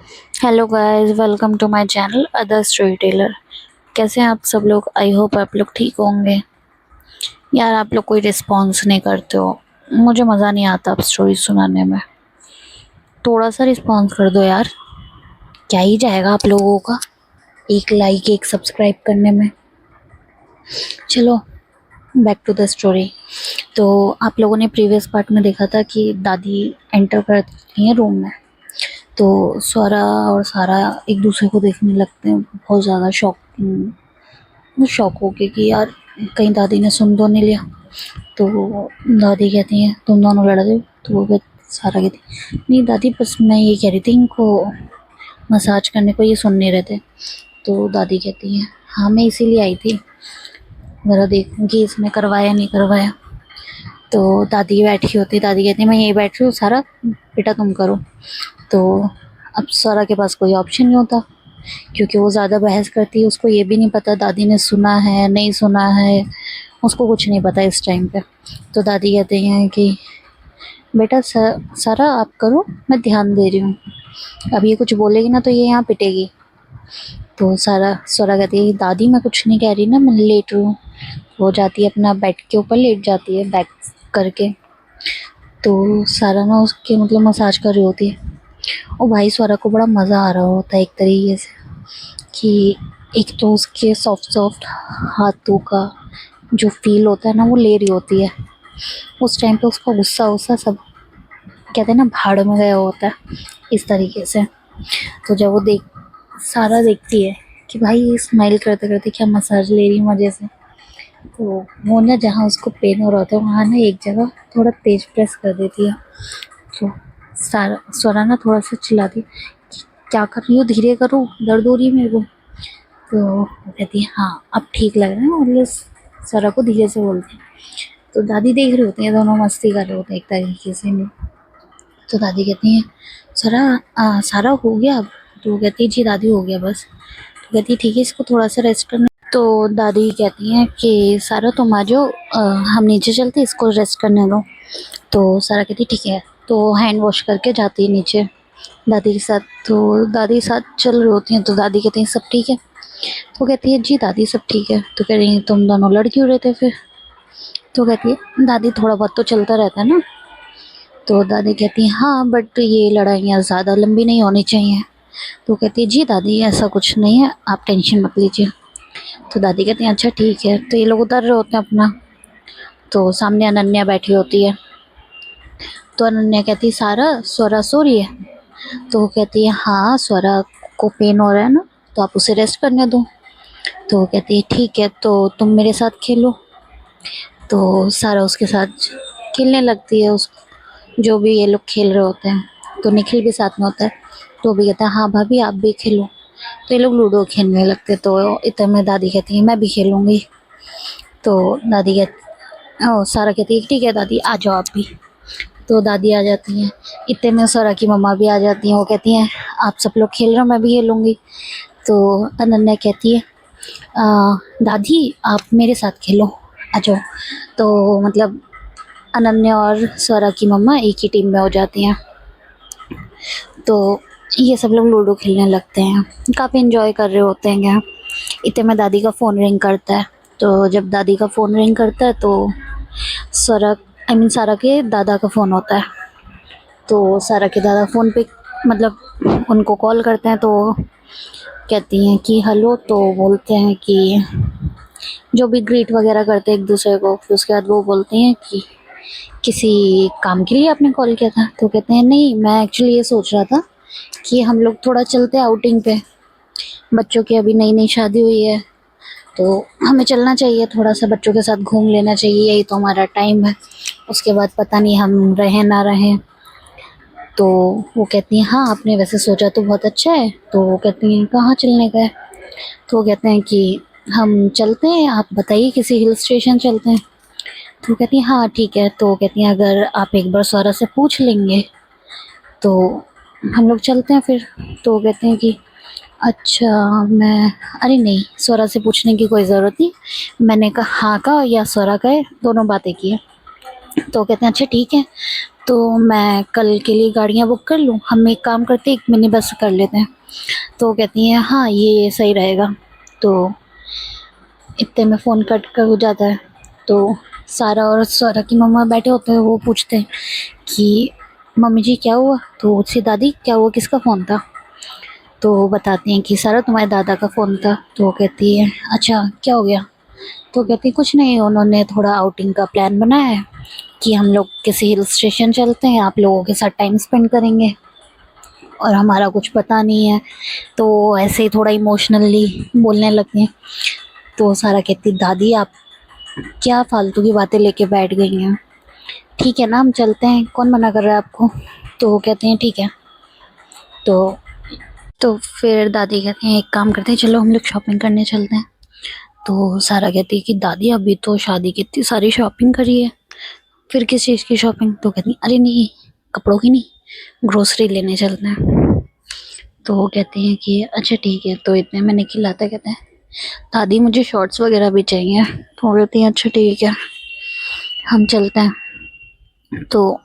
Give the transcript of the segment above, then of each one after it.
Hello guys, welcome to my channel other story teller. कैसे हैं आप सब लोग? आई होप आप लोग ठीक होंगे। यार, आप लोग कोई रिस्पॉन्स नहीं करते हो। मुझे मज़ा नहीं आता आप स्टोरी सुनाने में। थोड़ा सा रिस्पॉन्स कर दो यार। क्या ही जाएगा आप लोगों का एक लाइक एक सब्सक्राइब करने में। चलो, बैक टू द स्टोरी। तो आप लोगों ने प्रीवियस पार्ट में देखा था कि दादी एंटर करती हैं रूम में। तो स्वरा और सारा एक दूसरे को देखने लगते हैं, बहुत ज़्यादा शौक हो गया कि यार कहीं दादी ने सुन तो नहीं लिया। तो दादी कहती हैं तुम दोनों लड़ गए? तो सारा कहती नहीं दादी, बस मैं ये कह रही थी इनको मसाज करने को, ये सुन नहीं रहे थे। तो दादी कहती हैं हाँ, मैं इसीलिए आई थी, ज़रा देखूँ कि इसने करवाया नहीं करवाया। तो दादी बैठी होती, दादी कहती है मैं यहीं बैठ रही हूँ, सारा बेटा तुम करो। तो अब सारा के पास कोई ऑप्शन नहीं होता, क्योंकि वो ज़्यादा बहस करती है। उसको ये भी नहीं पता दादी ने सुना है नहीं सुना है, उसको कुछ नहीं पता इस टाइम पे। तो दादी कहते हैं कि बेटा सारा आप करो, मैं ध्यान दे रही हूँ। अब ये कुछ बोलेगी ना तो ये यहाँ पिटेगी। तो सारा कहती है दादी मैं कुछ नहीं कह रही ना, मैं लेट रही हूँ। वो जाती है अपना बेड के ऊपर लेट जाती है बैक करके। तो सारा ना उसके मतलब मसाज कर रही होती है। और भाई सारा को बड़ा मज़ा आ रहा होता है एक तरीके से, कि एक तो उसके सॉफ्ट सॉफ्ट हाथों का जो फील होता है ना वो ले रही होती है। उस टाइम पे उसका गुस्सा वुस्सा सब कहते हैं ना भाड़ में गया होता है इस तरीके से। तो जब वो सारा देखती है कि भाई ये स्माइल करते करते क्या मसाज ले रही है मज़े से, तो वो ना जहाँ उसको पेन हो रहा होता है वहाँ ना एक जगह थोड़ा तेज प्रेस कर देती है। तो सारा स्वरा ना थोड़ा सा चिल्लाती है कि क्या कर रही हो, धीरे करो, दर्द हो रही है मेरे को। तो वो कहती है हाँ अब ठीक लग रहा है, और ये स्वरा को धीरे से बोलती है। तो दादी देख रही होती है, दोनों मस्ती कर रहे होते हैं एक तरीके से नहीं। तो दादी कहती हैं सारा हो गया अब? तो वो कहती है जी दादी हो गया बस। तो कहती है ठीक है, इसको थोड़ा सा रेस्ट करने। तो दादी कहती हैं कि सारा तुम आ जाओ, हम नीचे चलते इसको रेस्ट करने दो। तो सारा कहती ठीक है। तो हैंड वॉश करके जाती है नीचे दादी के साथ। तो दादी साथ चल रही होती हैं। तो दादी कहती हैं सब ठीक है? तो कहती है जी दादी सब ठीक है। तो कह रही हैं तुम दोनों लड़ क्यों रहे थे फिर? तो कहती है दादी थोड़ा बहुत तो चलता रहता है ना। तो दादी कहती है हाँ बट ये लड़ाइयाँ ज़्यादा लंबी नहीं होनी चाहिए। तो कहती है जी दादी ऐसा कुछ नहीं है, आप टेंशन मत लीजिए। तो दादी कहती हैं अच्छा ठीक है। तो ये लोग उतर रहे होते हैं अपना। तो सामने अनन्या बैठी होती है। तो अनन्या कहती है सारा स्वरा सो रही है? तो वो कहती है हाँ स्वरा को पेन हो रहा है ना, तो आप उसे रेस्ट करने दो। तो वो कहती है ठीक है, तो तुम मेरे साथ खेलो। तो सारा उसके साथ खेलने लगती है। उस जो भी ये लोग खेल रहे होते हैं, तो निखिल भी साथ में होता है। तो वो भी कहता है हाँ भाभी आप भी खेलो। तो ये लोग लूडो खेलने लगते हैं। तो इतने में दादी कहती है मैं भी खेलूँगी। तो दादी सारा कहती है ठीक है दादी आ जाओ आप भी। तो दादी आ जाती हैं। इतने में सारा की मम्मा भी आ जाती हैं। वो कहती हैं आप सब लोग खेल रहे हो, मैं भी खेलूँगी। तो अनन्या कहती है दादी आप मेरे साथ खेलो, आ जाओ। तो मतलब अनन्या और स्वरा की मम्मा एक ही टीम में हो जाती हैं। तो ये सब लोग लूडो खेलने लगते हैं, काफ़ी इन्जॉय कर रहे होते हैं क्या। इतने में दादी का फ़ोन रिंग करता है। तो जब दादी का फ़ोन रिंग करता है तो स्वरा सारा के दादा का फ़ोन होता है। तो सारा के दादा फ़ोन पे मतलब उनको कॉल करते हैं। तो कहती हैं कि हेलो। तो बोलते हैं कि जो भी ग्रीट वगैरह करते हैं एक दूसरे को, फिर उसके बाद वो बोलते हैं कि किसी काम के लिए आपने कॉल किया था? तो कहते हैं नहीं, मैं एक्चुअली ये सोच रहा था कि हम लोग थोड़ा चलते हैं आउटिंग पे। बच्चों की अभी नई नई शादी हुई है, तो हमें चलना चाहिए, थोड़ा सा बच्चों के साथ घूम लेना चाहिए, यही तो हमारा टाइम है। उसके बाद पता नहीं हम रहें ना रहें। तो वो कहती हैं हाँ आपने वैसे सोचा तो बहुत अच्छा है। तो वो कहती हैं कहाँ चलने का है? तो वो कहते हैं कि हम चलते हैं, आप बताइए किसी हिल स्टेशन चलते हैं। तो वो कहती हैं हाँ ठीक है। तो वो कहती हैं अगर आप एक बार सौरा से पूछ लेंगे तो हम लोग चलते हैं फिर। तो वो कहते हैं कि अच्छा मैं अरे नहीं, स्वरा से पूछने की कोई ज़रूरत नहीं, मैंने कहा हाँ का या स्वरा का है, दोनों बातें की है। तो कहते हैं अच्छा ठीक है। तो मैं कल के लिए गाड़ियाँ बुक कर लूँ, हम एक काम करते हैं एक मिनी बस कर लेते हैं। तो वो कहती हैं हाँ ये सही रहेगा। तो इतने में फ़ोन कट कर हो जाता है। तो सारा और सारा की मम्मा बैठे होते हैं, वो पूछते हैं कि मम्मी जी क्या हुआ? तो उससे दादी क्या हुआ, किसका फ़ोन था? तो वो बताती हैं कि सारा तुम्हारे दादा का फ़ोन था। तो वो कहती है अच्छा क्या हो गया? तो कहती है कुछ नहीं, उन्होंने थोड़ा आउटिंग का प्लान बनाया है कि हम लोग किसी हिल स्टेशन चलते हैं, आप लोगों के साथ टाइम स्पेंड करेंगे और हमारा कुछ पता नहीं है। तो ऐसे ही थोड़ा इमोशनली बोलने लगती हैं। तो सारा कहती दादी आप क्या फालतू की बातें लेके बैठ गई हैं, ठीक है ना हम चलते हैं, कौन मना कर रहा है आपको? तो वो कहते हैं ठीक है। तो तो फिर दादी कहती हैं एक काम करते हैं, चलो हम लोग शॉपिंग करने चलते हैं। तो सारा कहती है कि दादी अभी तो शादी की इतनी सारी शॉपिंग करी है, फिर किस चीज़ की शॉपिंग? तो कहती हैं अरे नहीं कपड़ों की नहीं, ग्रोसरी लेने चलते हैं। तो वो कहती हैं कि अच्छा ठीक है। तो इतने में निखिल आता है, कहते हैं दादी मुझे शॉर्ट्स वगैरह भी चाहिए। तो वो कहती हैं अच्छा ठीक है हम चलते हैं। तो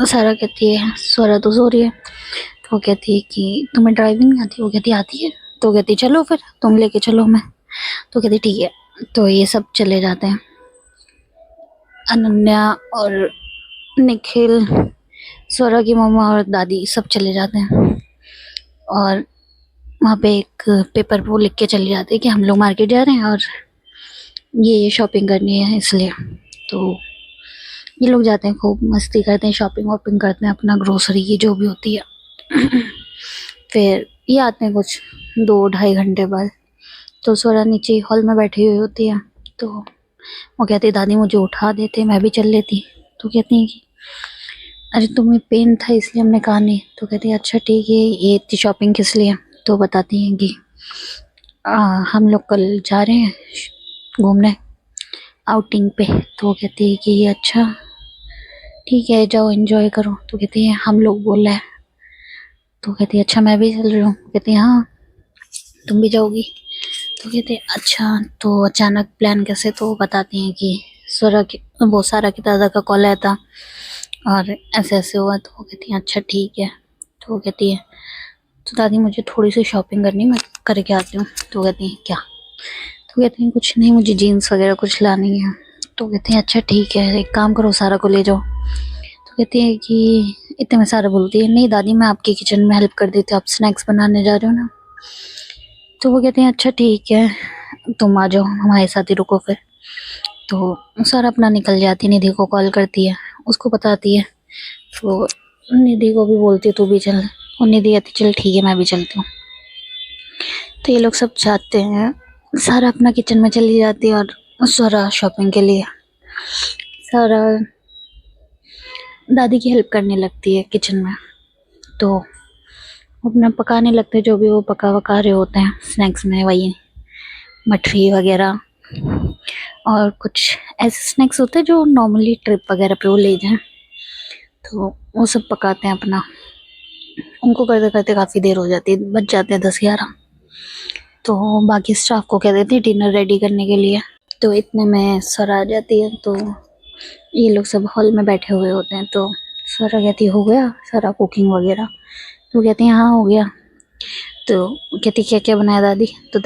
सारा कहती है स्वरा तो सो रही है। तो वो कहती है कि तुम्हें ड्राइविंग नहीं आती? वो कहती आती है। तो कहती चलो फिर तुम लेके चलो हमें। तो कहती ठीक है। तो ये सब चले जाते हैं, अनन्या और निखिल, स्वरा की मम्मा और दादी सब चले जाते हैं। और वहाँ पे एक पेपर पे वो लिख के चले जाते हैं कि हम लोग मार्केट जा रहे हैं और ये शॉपिंग करनी है इसलिए। तो ये लोग जाते हैं, खूब मस्ती करते हैं, शॉपिंग वॉपिंग करते हैं, अपना ग्रोसरी की जो भी होती है। फिर ये आते हैं कुछ 2 ढाई घंटे बाद। तो स्वरा नीचे हॉल में बैठी हुई होती है। तो वो कहती है दादी मुझे उठा देते मैं भी चल लेती। तो कहती हैं कि अरे तुम्हें पेन था इसलिए हमने कहा नहीं। तो कहती है अच्छा ठीक है ये इतनी शॉपिंग किस लिए? तो बताती हैं कि हम लोग कल जा रहे हैं घूमने आउटिंग पे। तो वो कहती है कि अच्छा ठीक है जाओ एंजॉय करो। तो कहती है हम लोग बोल रहे हैं। तो कहती है अच्छा मैं भी चल रही हूँ। कहती है हाँ तुम भी जाओगी? तो कहते हैं अच्छा तो अचानक प्लान कैसे? तो वो बताती हैं कि स्वरा की वो सारा के दादा का कॉल आया था और ऐसे ऐसे हुआ। तो वो कहती हैं अच्छा ठीक है। तो वो कहती है तो दादी मुझे थोड़ी सी शॉपिंग करनी, मैं करके आती हूँ। तो कहती हैं क्या? तो कहती हैं कुछ नहीं मुझे जीन्स वगैरह कुछ लानी है। तो कहती हैं अच्छा ठीक है एक काम करो सारा को ले जाओ। तो कहती है कि इतने में सारा बोलती है नहीं दादी मैं आपकी किचन में हेल्प कर देती हूँ, आप स्नैक्स बनाने जा रहे हो ना। तो वो कहते हैं अच्छा ठीक है तुम आ जाओ हमारे साथ ही रुको फिर। तो सारा अपना निकल जाती, निधि को कॉल करती है, उसको बताती है। तो निधि को भी बोलती है तू भी चल, और निधि कहती चल ठीक है मैं भी चलती हूँ। तो ये लोग सब जाते हैं, सारा अपना किचन में चली जाती है और सारा शॉपिंग के लिए सारा दादी की हेल्प करने लगती है किचन में। तो अपना पकाने लगते हैं जो भी वो पका रहे होते हैं स्नैक्स में, वही मठरी वगैरह और कुछ ऐसे स्नैक्स होते हैं जो नॉर्मली ट्रिप वगैरह पे वो ले जाएं। तो वो सब पकाते हैं अपना, उनको करते करते काफ़ी देर हो जाती है, बच जाते हैं 10-11। तो बाकी स्टाफ को कह देते हैं डिनर रेडी करने के लिए। तो इतने में सर आ जाती है। तो ये लोग सब हॉल में बैठे हुए होते हैं। तो सर कहती हो गया सारा कुकिंग वगैरह? तो कहती हैं हाँ हो गया। तो कहती क्या क्या बनाया दादी? तो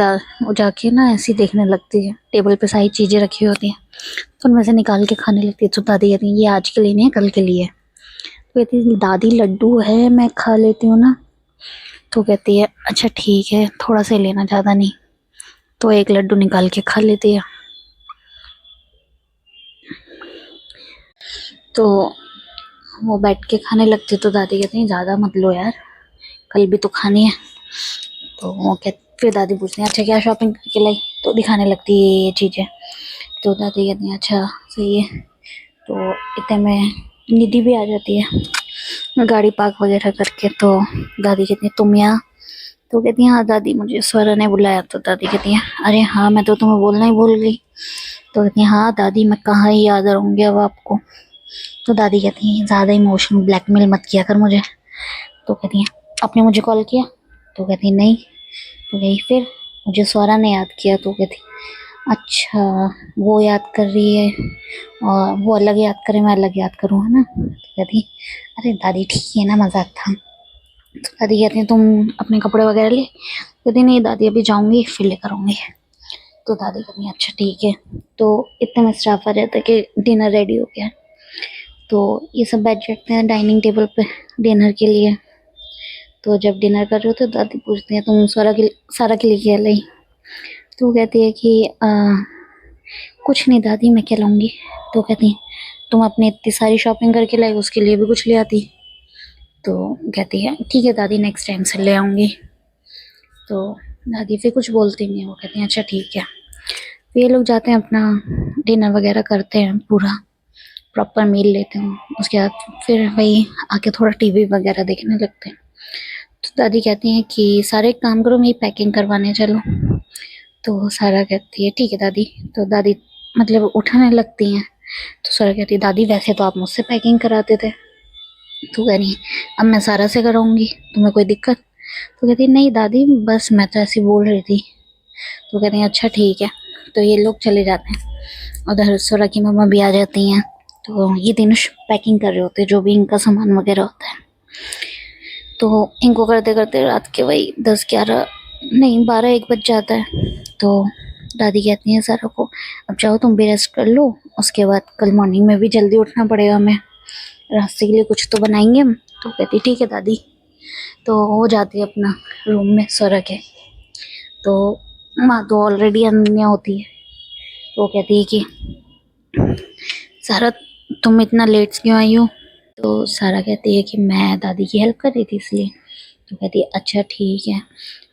वो जाके ना ऐसे ही देखने लगती है, टेबल पे सारी चीज़ें रखी होती हैं तो उनमें से निकाल के खाने लगती है। तो दादी कहती है ये आज के लिए नहीं है कल के लिए। तो कहती है दादी लड्डू है मैं खा लेती हूँ ना। तो कहती है अच्छा ठीक है थोड़ा सा ही लेना ज़्यादा नहीं। तो एक लड्डू निकाल के खा लेती है। तो वो बैठ के खाने लगती है। तो दादी कहती है ज़्यादा मत लो यार कल भी तो खानी है। तो वो कह फिर दादी पूछती हैं अच्छा क्या शॉपिंग करके लाई? तो दिखाने लगती है ये चीज़ें। तो दादी कहती हैं अच्छा सही है। तो इतने में निधि भी आ जाती है गाड़ी पार्क वगैरह करके। तो दादी कहती है तुम यहाँ? तो कहती हैं हाँ दादी मुझे स्वरा ने बुलाया। तो दादी कहती हैं अरे हाँ मैं तो तुम्हें बोलना ही भूल गई। तो कहती हैं हाँ दादी मैं कहाँ ही याद रहूँगी अब आपको। तो दादी कहती हैं ज़्यादा इमोशनल ब्लैकमेल मत किया कर मुझे। तो कहती हैं आपने मुझे कॉल किया? तो कहती नहीं। तो गई फिर मुझे स्वरा ने याद किया। तो कहती अच्छा, वो याद कर रही है और वो अलग याद करे, मैं अलग याद करूँ, है ना? कहती अरे दादी ठीक है ना, मजाक था। तो दादी कहती है तुम अपने कपड़े वगैरह ले। कहती नहीं दादी अभी जाऊंगी फिर लेकर आऊंगी। तो दादी कहती अच्छा ठीक है। तो इतने में स्टाफ आ जाता है कि डिनर रेडी हो गया है। तो ये सब बैठ जाते हैं डाइनिंग टेबल पे डिनर के लिए। तो जब डिनर कर रहे हो तो दादी पूछती है तुम सारा के लिए क्या लाई? तो वो कहती है कि कुछ नहीं दादी मैं क्या लाऊंगी। तो कहती है तुम अपने इतनी सारी शॉपिंग करके लाई, उसके लिए भी कुछ ले आती। तो कहती है ठीक है दादी नेक्स्ट टाइम से ले आऊंगी। तो दादी फिर कुछ बोलती नहीं है, वो कहती हैं अच्छा ठीक है। फिर ये लोग जाते हैं अपना डिनर वगैरह करते हैं, पूरा प्रॉपर मील लेते हैं। उसके बाद फिर वही आके थोड़ा टीवी वगैरह देखने लगते हैं। तो दादी कहती हैं कि सारे एक काम करो मेरी पैकिंग करवाने चलो। तो सारा कहती है ठीक है दादी। तो दादी मतलब उठाने लगती हैं। तो सारा कहती है दादी वैसे तो आप मुझसे पैकिंग कराते थे। तो कह रही है अब मैं सारा से कराऊंगी, तुम्हें कोई दिक्कत? तो कहती है नहीं दादी बस मैं तो ऐसे बोल रही थी। तो कहती हैं अच्छा ठीक है। तो ये लोग चले जाते हैं। उधर सोरा की मम्मा भी आ जाती हैं। तो ये तीनों पैकिंग कर रहे होते हैं जो भी इनका सामान वगैरह होता है। तो इनको करते करते रात के वही 10-11 नहीं 12-1 बज जाता है। तो दादी कहती हैं सारा को अब जाओ तुम भी रेस्ट कर लो, उसके बाद कल मॉर्निंग में भी जल्दी उठना पड़ेगा, हमें रास्ते के लिए कुछ तो बनाएंगे हम। तो कहती ठीक है दादी। तो वो जाती है अपना रूम में सोरा के। तो माँ तो ऑलरेडी अनन्या होती है। तो वो कहती है कि सारा तुम इतना लेट क्यों आई हो? तो सारा कहती है कि मैं दादी की हेल्प कर रही थी इसलिए। तो कहती है अच्छा ठीक है,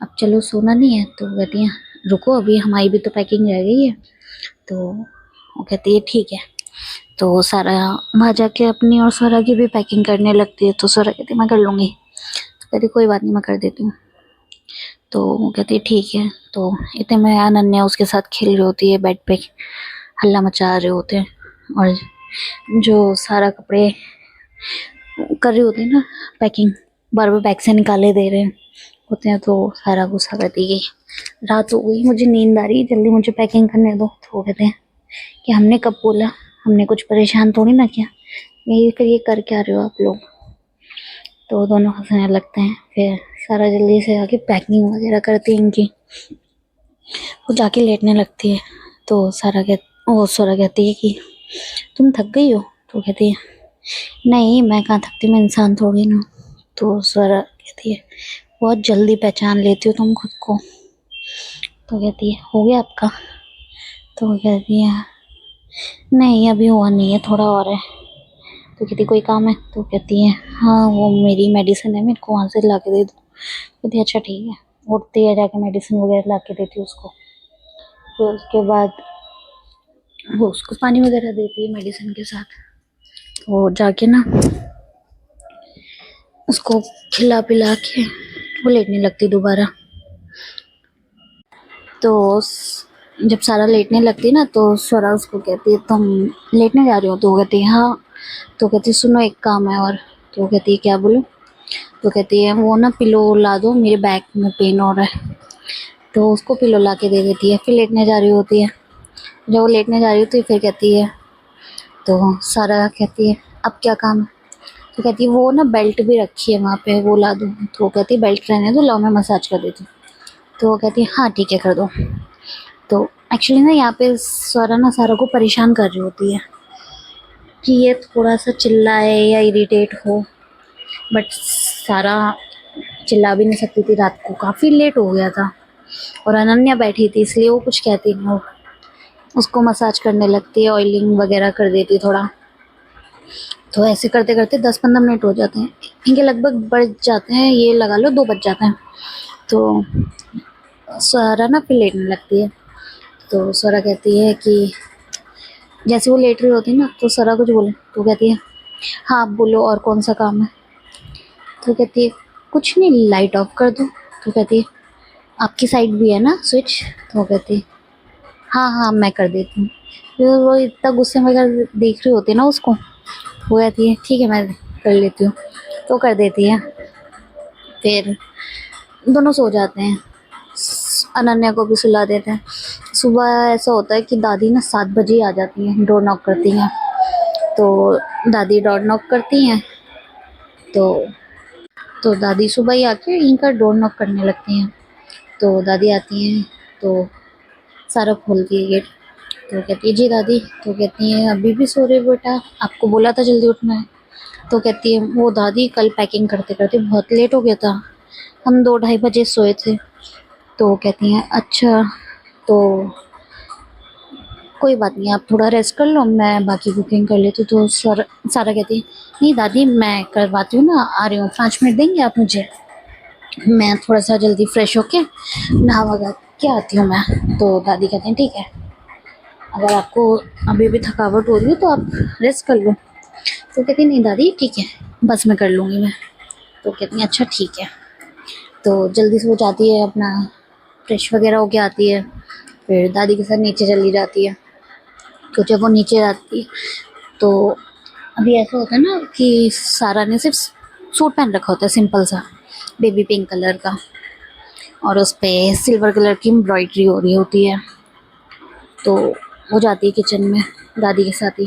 अब चलो सोना नहीं है? तो कहती है रुको अभी हमारी भी तो पैकिंग रह गई है। तो वो कहती है ठीक है। तो सारा वहाँ जाके अपनी और सारा की भी पैकिंग करने लगती है। तो सारा कहती है मैं कर लूँगी। तो कहती कोई बात नहीं मैं कर देती हूँ। तो वो कहती है ठीक है। तो इतने में अनन्या उसके साथ खेल रही होती है, बेड पे हल्ला मचा रहे होते हैं। और जो सारा कपड़े कर रही होती है ना पैकिंग, बार बार बैग से निकाले दे रहे होते हैं। तो सारा गुस्सा करती है कि रात हो गई, मुझे नींद आ रही है, जल्दी मुझे पैकिंग करने दो। तो वो कहते हैं कि हमने कब बोला, हमने कुछ परेशान थोड़ी ना किया, यही फिर ये कर क्या रहे हो आप लोग? तो दोनों हंसने लगते हैं। फिर सारा जल्दी से आके पैकिंग वगैरह करती है इनकी। वो जाके लेटने लगती है। तो सारा कहती है कि तुम थक गई हो? तो कहती है नहीं मैं कहाँ थकती, मैं इंसान थोड़ी ना। तो सारा कहती है बहुत जल्दी पहचान लेती हो तुम खुद को। तो कहती है हो गया आपका? तो वो कहती है नहीं अभी हुआ नहीं है, थोड़ा और है। तो कहती कोई काम है? तो कहती है हाँ वो मेरी मेडिसिन है, मेरे को वहाँ से ला के दे दो। कहती अच्छा ठीक है। उठती है जाके मेडिसिन वगैरह ला के देती है उसको। फिर उसके बाद वो उसको पानी वगैरह देती है मेडिसिन के साथ। वो जाके ना उसको खिला पिला के वो लेटने लगती दोबारा। तो जब सारा लेटने लगती है ना तो स्वरा उसको कहती है तुम लेटने जा रही हो? तो वो कहती है हाँ। तो कहती है सुनो एक काम है और। तो वो कहती है क्या बोलो? तो कहती है वो ना पिलो ला दो, मेरे बैक में पेन हो रहा है। तो उसको पिलो ला के दे देती है। फिर लेटने जा रही होती है। जब वो लेटने जा रही होती है फिर कहती है, तो सारा कहती है अब क्या काम है? तो कहती है वो ना बेल्ट भी रखी है वहाँ पे, वो ला दूँ? तो वो कहती है बेल्ट रहने दो, लाओ मैं मसाज कर देती हूँ। तो वो कहती है हाँ ठीक है कर दो। तो एक्चुअली ना यहाँ पे स्वरा ना सारा को परेशान कर रही होती है कि ये थोड़ा सा चिल्लाए या इरिटेट हो। बट सारा चिल्ला भी नहीं सकती थी, रात को काफ़ी लेट हो गया था और अनन्या बैठी थी इसलिए वो कुछ कहती नहीं। वो उसको मसाज करने लगती है, ऑयलिंग वगैरह कर देती थोड़ा। तो ऐसे करते करते 10-15 मिनट हो जाते हैं इनके, लगभग बढ़ जाते हैं, ये लगा लो 2 बज जाते हैं। तो स्वरा ना फिर लेटने लगती है। तो स्वरा कहती है कि जैसे वो लेट रही होती है ना तो स्वरा कुछ बोले तो कहती है हाँ आप बोलो और कौन सा काम है? तो कहती है कुछ नहीं लाइट ऑफ कर दो। तो कहती है आपकी साइड भी है ना स्विच? तो वो कहती है हाँ हाँ मैं कर देती हूँ। फिर वो इतना गुस्से में अगर देख रही होती है ना उसको, वो कहती है ठीक है मैं कर लेती हूँ। तो कर देती है। फिर दोनों सो जाते हैं, अनन्या को भी सुला देते हैं। सुबह ऐसा होता है कि दादी ना 7 बजे ही आ जाती हैं, डोर नॉक करती हैं। तो दादी डोर नॉक करती हैं तो दादी सुबह ही आके इनका डोर नॉक करने लगती हैं। तो दादी आती हैं तो सारा खोलती है गेट। तो कहती है जी दादी। तो कहती है अभी भी सो रहे हो बेटा, आपको बोला था जल्दी उठना है। तो कहती है वो दादी कल पैकिंग करते करते बहुत लेट हो गया था, हम 2 ढाई बजे सोए थे। तो कहती हैं अच्छा, तो कोई बात नहीं, आप थोड़ा रेस्ट कर लो, मैं बाकी कुकिंग कर लेती हूँ। तो सारा कहती है नहीं दादी मैं करवाती हूँ ना, आ रही हूँ, 5 मिनट देंगे आप मुझे, मैं थोड़ा सा जल्दी फ्रेश होके नहा वहा के आती हूँ मैं। तो दादी कहते हैं ठीक है, अगर आपको अभी भी थकावट हो रही है तो आप रेस्ट कर लो। तो कहती है नहीं दादी ठीक है, बस मैं कर लूँगी मैं। तो कहती हैं अच्छा ठीक है। तो जल्दी से वो जाती है, अपना फ्रेश वगैरह होके आती है, फिर दादी के साथ नीचे चली जाती है। तो जब वो नीचे जाती है तो अभी ऐसा होता है ना कि सारा ने सिर्फ सूट पहन रखा होता है सिंपल सा, बेबी पिंक कलर का, और उस पर सिल्वर कलर की एम्ब्रॉयडरी हो रही होती है। तो वो जाती है किचन में दादी के साथ ही,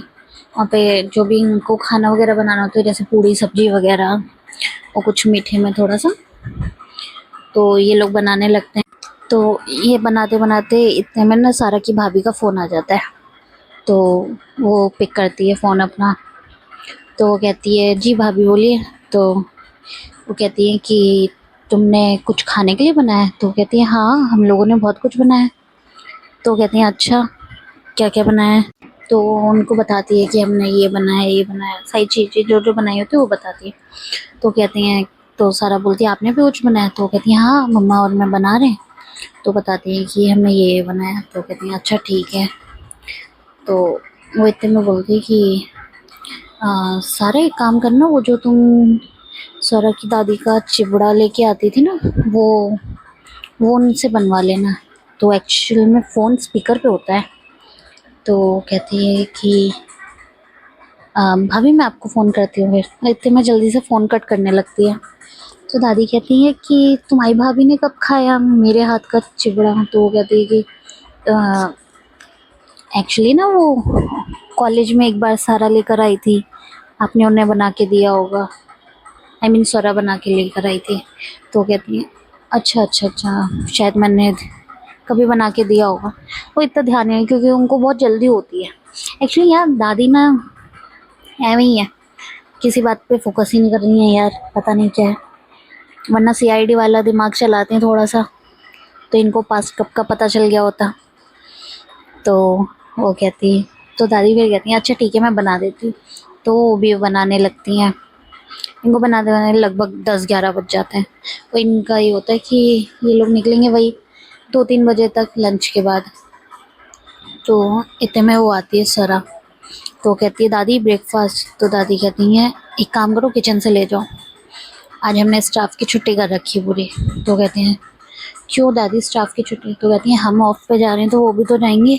वहाँ पे जो भी इनको खाना वगैरह बनाना होता है जैसे पूड़ी सब्जी वगैरह और कुछ मीठे में थोड़ा सा, तो ये लोग बनाने लगते हैं। तो ये बनाते बनाते इतने में ना सारा की भाभी का फ़ोन आ जाता है। तो वो पिक करती है फ़ोन अपना। तो वो कहती है जी भाभी बोलिए। तो वो कहती है कि तुमने कुछ खाने के लिए बनाया है। तो कहती है हाँ हम लोगों ने बहुत कुछ बनाया है। तो कहती हैं अच्छा क्या क्या बनाया है। तो उनको बताती है कि हमने ये बनाया ये बनाया, सारी चीज़ें जो जो बनाई होती है वो बताती है। तो कहती हैं, तो सारा बोलती है आपने भी कुछ बनाया। तो कहती हैं हाँ मम्मा और मैं बना रहे हैं। तो बताती है कि हमने ये बनाया। तो कहती हैं अच्छा ठीक है। तो वो इतने में बोलती है कि सारा एक काम करना, वो जो तुम सौरभ की दादी का चिबड़ा लेके आती थी ना, वो उनसे बनवा लेना। तो एक्चुअल में फ़ोन स्पीकर पे होता है। तो कहती है कि भाभी मैं आपको फ़ोन करती हूँ फिर। इतने में जल्दी से फ़ोन कट करने लगती है। तो दादी कहती है कि तुम्हारी भाभी ने कब खाया मेरे हाथ का चिबड़ा। तो वो कहती है कि एक्चुअली ना वो कॉलेज में एक बार सारा लेकर आई थी, आपने उन्हें बना के दिया होगा, आई मीन सोरा बना के लेकर आई थी। तो कहती है अच्छा अच्छा अच्छा, शायद मैंने कभी बना के दिया होगा। वो इतना ध्यान नहीं, क्योंकि उनको बहुत जल्दी होती है। एक्चुअली यार दादी ना ऐਵੇਂ ही है, किसी बात पे फोकस ही नहीं कर रही है यार, पता नहीं क्या है। वरना सीआईडी वाला दिमाग चलाते हैं थोड़ा सा, तो इनको पास्ट कब का पता चल गया होता। तो वो कहती, तो दादी फिर कहती हैं अच्छा ठीक है मैं बना देती हूँ। तो वो भी बनाने लगती हैं। इनको बनाते बनाते लगभग 10-11 बज जाते हैं। तो इनका ये होता है कि ये लोग निकलेंगे वही 2-3 बजे तक लंच के बाद। तो इतने में वो आती है सरा। तो कहती है दादी ब्रेकफास्ट। तो दादी कहती हैं एक काम करो किचन से ले जाओ, आज हमने स्टाफ की छुट्टी कर रखी है पूरी। तो कहते हैं क्यों दादी स्टाफ की छुट्टी। तो कहती हैं हम ऑफ पे जा रहे हैं तो वो भी तो जाएंगे,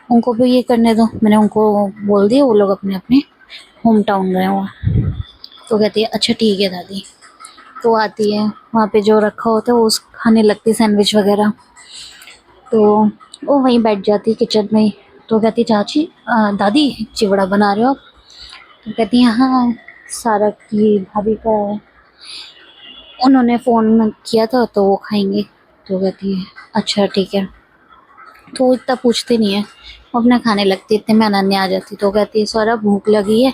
उनको भी ये करने दो। मैंने उनको बोल दिया, वो लोग अपने अपने होम टाउन गए हुआ। तो कहती है अच्छा ठीक है दादी। तो आती है, वहाँ पे जो रखा होता है वो उस खाने लगती है सैंडविच वगैरह। तो वो वहीं बैठ जाती है किचन में ही। तो कहती चाची दादी चिवड़ा बना रहे हो आप। तो कहती हैं हाँ सारा की भाभी का है, उन्होंने फ़ोन किया था तो वो खाएंगे। तो कहती है अच्छा ठीक है। तो वो इतना पूछती नहीं है, वो अपना खाने लगती है। इतने में अनन्या आ जाती। तो कहती है सौरभ भूख लगी है।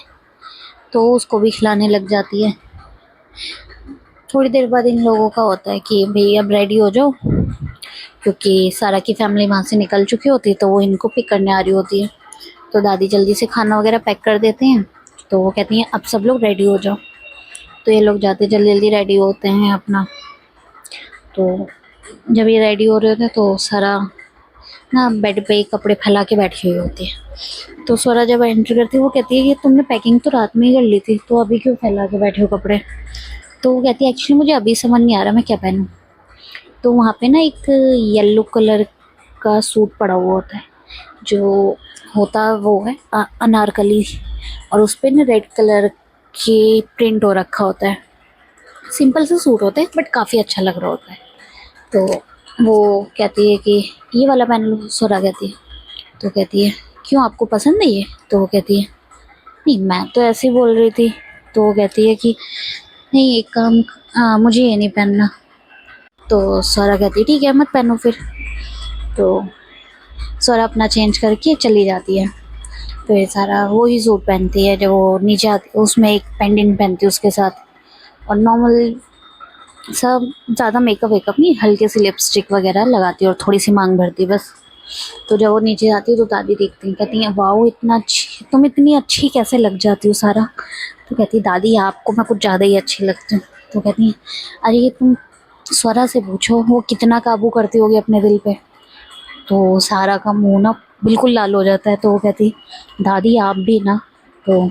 तो उसको भी खिलाने लग जाती है। थोड़ी देर बाद इन लोगों का होता है कि भाई अब रेडी हो जाओ, क्योंकि सारा की फैमिली वहाँ से निकल चुकी होती है, तो वो इनको पिक करने आ रही होती है। तो दादी जल्दी से खाना वगैरह पैक कर देते हैं। तो वो कहती हैं अब सब लोग रेडी हो जाओ। तो ये लोग जाते जल्दी जल्दी रेडी होते हैं अपना। तो जब ये रेडी हो रहे होते हैं तो सारा ना बेड पे कपड़े फैला के बैठी हुई होती है। तो स्वरा जब एंटर करती है वो कहती है कि तुमने पैकिंग तो रात में ही कर ली थी, तो अभी क्यों फैला के बैठे हो कपड़े। तो वो कहती है एक्चुअली मुझे अभी समझ नहीं आ रहा मैं क्या पहनूं। तो वहाँ पे ना एक येलो कलर का सूट पड़ा हुआ होता है, जो होता वो है अनारकली, और उस पर ना रेड कलर की प्रिंट हो रखा होता है। सिंपल सा सूट होता है बट काफ़ी अच्छा लग रहा होता है। तो वो कहती है कि ये वाला पहन लो, स्वरा कहती है। तो कहती है क्यों, आपको पसंद है ये? तो वो कहती है नहीं, मैं तो ऐसे ही बोल रही थी। तो वो कहती है कि नहीं, एक काम, मुझे ये नहीं पहनना। तो स्वरा कहती है ठीक है, मत पहनो फिर। तो स्वरा अपना चेंज करके चली जाती है। फिर सारा वो ही सूट पहनती है, जब वो नीचे आती है उसमें एक पेंडेंट पहनती है उसके साथ, और नॉर्मल सब, ज़्यादा मेकअप वेकअप नहीं, हल्के सी लिपस्टिक वगैरह लगाती है और थोड़ी सी मांग भरती है बस। तो जब वो नीचे जाती है तो दादी देखती हैं, कहती हैं वाओ, इतना अच्छी तुम, इतनी अच्छी कैसे लग जाती हो सारा। तो कहती है दादी आपको मैं कुछ ज़्यादा ही अच्छी लगती हूँ। तो कहती हैं अरे ये तुम स्वरा से पूछो वो कितना काबू करती होगी अपने दिल पे। तो सारा का मुंह ना बिल्कुल लाल हो जाता है। तो वो कहती दादी आप भी ना। तो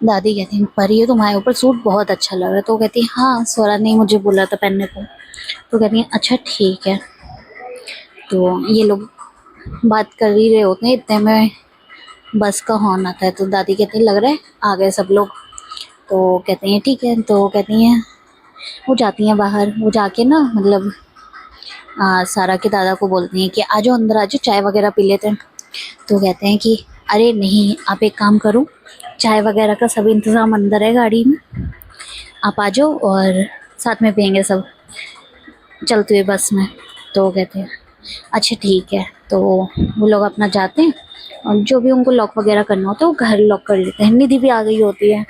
दादी कहती हैं पर ये तुम्हारे ऊपर सूट बहुत अच्छा लग रहा है। तो वो कहती है हाँ, स्वरा ने मुझे बोला था पहनने को। तो कहती हैं अच्छा ठीक है। तो ये लोग बात कर ही रहे होते हैं, इतने में बस का हॉर्न आता है। तो दादी कहती है लग रहा है आ गए सब लोग। तो कहते हैं ठीक है। तो कहती हैं, वो जाती हैं बाहर, वो जाके ना मतलब सारा के दादा को बोलती हैं कि आ जाओ अंदर, आ जाओ, चाय वगैरह पी लेते हैं। तो कहते हैं कि अरे नहीं, आप एक काम करो, चाय वगैरह का सब इंतज़ाम अंदर है गाड़ी में, आप आ जाओ और साथ में पियेंगे सब चलते हुए बस में। तो वो कहते हैं अच्छा ठीक है। तो वो लोग अपना जाते हैं और जो भी उनको लॉक वगैरह करना होता है वो घर लॉक कर लेते हैं। निधि भी आ गई होती है,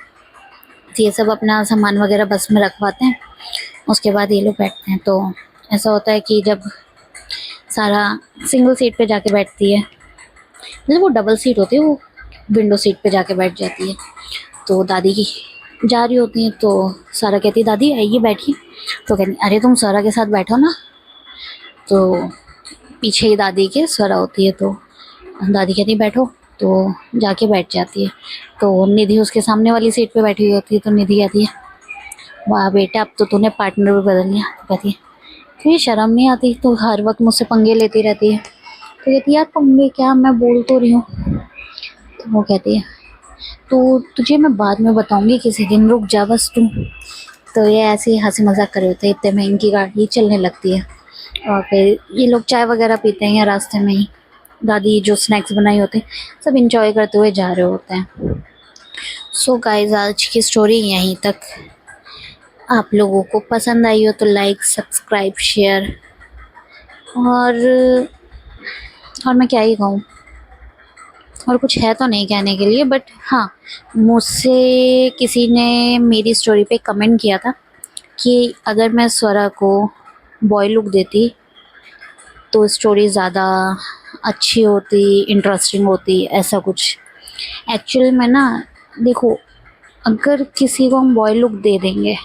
तो ये सब अपना सामान वगैरह बस में रखवाते हैं। उसके बाद ये लोग बैठते हैं। तो ऐसा होता है कि जब सारा सिंगल सीट पे जाके बैठती है, मतलब वो डबल सीट होती है, वो विंडो सीट पे जाके बैठ जाती है। तो दादी की जा रही होती हैं। तो सारा कहती है दादी आइए बैठिए। तो कहती अरे तुम स्वरा के साथ बैठो ना। तो पीछे ही दादी के स्वरा होती है। तो दादी कहती बैठो। तो जाके बैठ जाती है। तो निधि उसके सामने वाली सीट पे बैठी हुई होती है। तो निधि कहती है वाह बेटा, अब तो तूने पार्टनर भी बदल लिया। तो कहती है तुझे शर्म नहीं आती, तो हर वक्त मुझसे पंगे लेती रहती है। तो कहती है यार पंगे क्या, मैं बोल तो रही हूँ। तो वो कहती है तो तुझे मैं बाद में बताऊंगी किसी दिन, रुक जा बस तू। तो ये ऐसे ही हंसी मजाक कर रहे होते हैं, इतने में इनकी गाड़ी चलने लगती है। और फिर ये लोग चाय वगैरह पीते हैं या रास्ते में ही दादी जो स्नैक्स बनाए होते हैं सब इंजॉय करते हुए जा रहे होते हैं। सो गाइस, आज की स्टोरी यहीं तक। आप लोगों को पसंद आई हो तो लाइक, सब्सक्राइब, शेयर, और मैं क्या ही कहूँ, और कुछ है तो नहीं कहने के लिए, बट हाँ, मुझसे किसी ने मेरी स्टोरी पे कमेंट किया था कि अगर मैं स्वरा को बॉय लुक देती तो स्टोरी ज़्यादा अच्छी होती, इंटरेस्टिंग होती, ऐसा कुछ। एक्चुअल में ना देखो, अगर किसी को हम बॉय लुक दे देंगे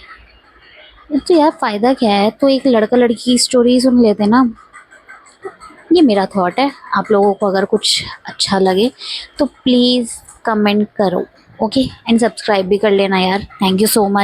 तो यार फ़ायदा क्या है, तो एक लड़का लड़की की स्टोरी सुन लेते ना। ये मेरा थॉट है, आप लोगों को अगर कुछ अच्छा लगे तो प्लीज़ कमेंट करो, ओके, एंड सब्सक्राइब भी कर लेना यार। Thank you so much.